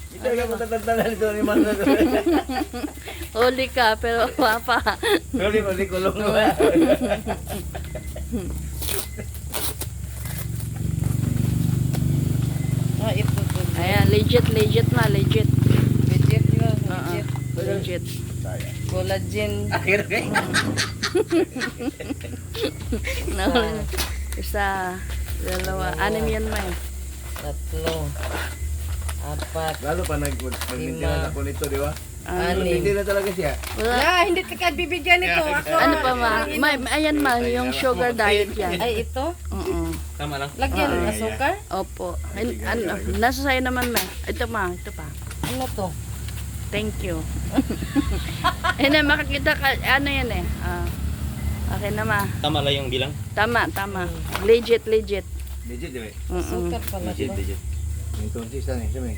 Ito yung matatatanan ito ni Mano. Huli ka, pero papa. Huli kulong naman. Ah, ito. Ayan, legit ma, legit. Legit yun. Oo, legit. Collagen. Akhir kay. No, isa, dalawa, anim yan ma eh. 3, 4, Lalo pa nagmintinan ako nito, di ba? Anim. Nagmintinan talaga siya. Wala. Ah, hindi ka bibigyan nito. Ako. Ano pa ma? Ayan ma, yung sugar diet yan. Ay, ito. Oo. Tama lang. Lagyan ng asukar. Opo. Ano, nasa sa'yo naman ma. Ito ma, ito pa. Ano to? Thank you. Ayun na, makakita ka, ano yan eh. Okay na ma. Tama lang yung bilang. Tama. Legit. Legit, di ba? Mm-mm. Asukar pala to. Legit. Yung consistent eh, sabi.